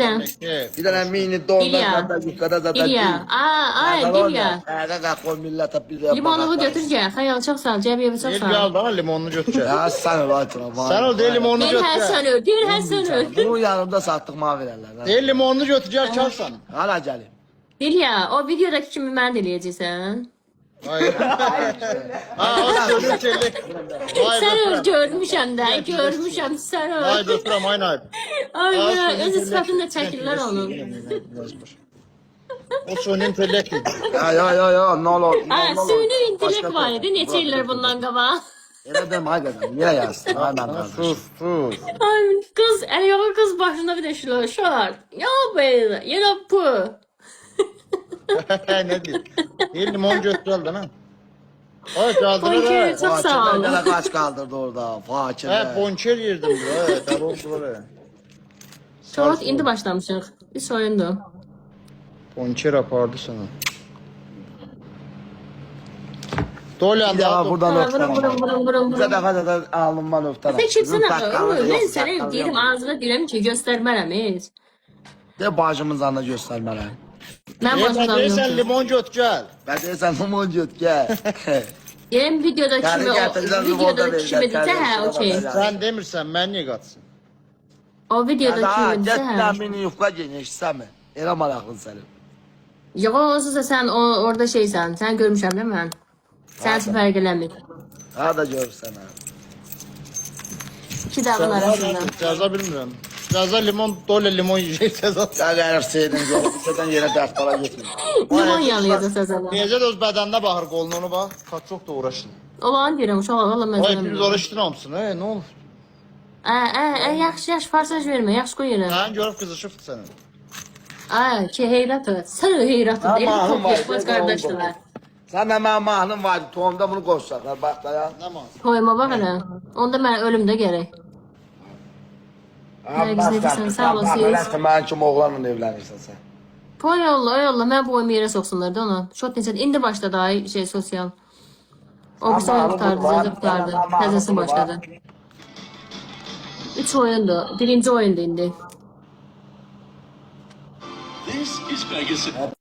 dənə. Bir dənə mini donda İlya. zaten yukarıda zaten İlya. Ay, İlya. Kalk o millete bir de Limonumu götür gəl. Xəyal çox sağ ol. Cəbiyyəvi çox Gel sağ ol. gel daha limonunu götür. Ya sen öl açma. Sen ol değil limonunu Deyir hər götür. sönür. Deyir hər sönür. Bunu yanımda sattık mavi verirler. Değil limonunu götür gel çalsan. Hala gelin. İlya, o videodakı kimi mən də eləyəcəksən. Hayır. Ha o sönür çelik. Vay Sən öl, be. görmüşəm də, görmüşəm sən Vay öl. be sıram aynaydı. Ay, Aa, ya, sönür öz çelik. sifətini də çəkirlər onun. O sönür çelik idi. Ya ne olur. Ha, süni intellekt var idi, neçə illər bundan qabaq. Elə demə hakikaten. Niye yazsın? Aynen kardeş. Sus sus. Ay, qız, əliyağı qız başında bir də şart. Ya belə, yenə bu. Ne diyor? Değil limon götür al da lan. Ay kaldırır Ponker ha. çok sağ ol. Fakirler kaç kaldırdı orada. Fakirler. He ponçer yerdim diyor. He tarofları. Şort indi başlamışıq. Bir soyundu. Ponçer apardı sana. Dolan Bir daha da buradan Vurun, öptüm. vurun, vurun, vurun, Bize vurun. defa da alnımdan öptüm. Sən kimsən axı? Mən sənə deyirəm, ağzına deyirəm ki, göstərmərəm heç. De bacımın zanına göstermelen. Mən başımdan Deyirsən yoxdur. limon götür gel. Ben de sen limon göt gel. Deyirəm videoda Yani kimi, gerçekten limonda videoda vereceğim, kimidirsə, hə, kendisi okey. bana Sen demirsən mən niye qatsın? O videoda Daha kimidirsə, cidden hə. mini yufka giyinişsən mi? Elə maraqlı sənin. Yox, olsunsa sən orada şeysən, sən görmüşəm də mən. Sən üçün fərq eləmir. Ha da görürsən ha. İki dağın arasında. Cəza bilmirəm. Cəza limon, dole limon yiyecək cəza. Gəl ərifseydin, görürsən yerə dərs bala getmir. Limon yalayacaq səzələ. Necə də öz bədəninə baxır qoluna onu bax. Kaç çox da uğraşdın. Olan deyirəm, uşaqlar, valla mən Vay sənə hepiniz uğraşdın hamısını. Ne olur? Yaxşı, farsaj vermə, yaxşı qoy yerə. Mən görüb qızışıbdı sənin. Ay, ki heyrətə. Sən heyrətə. Amma Elə ahım var, top yapmaz qardaşlar. Sən də mənim mahnım vardı, tohumda bunu qoşacaqlar, bax dayan. Nə man? Toyuma bax hələ. Onda mən ölüm də gərək. Nəgiz edirsən, sağ ol, siz. Eləsə mənim kimi oğlanla evlənirsən sən. Poy yolla, mən boyumu yerə soxsunlar da ona. Şot necə, indi başladı ay şey sosial. O bir sonra qutardı, zəzə qutardı. Təzəsi başladı. 3 oyundu. Birinci oyundu indi. This is Pegasus.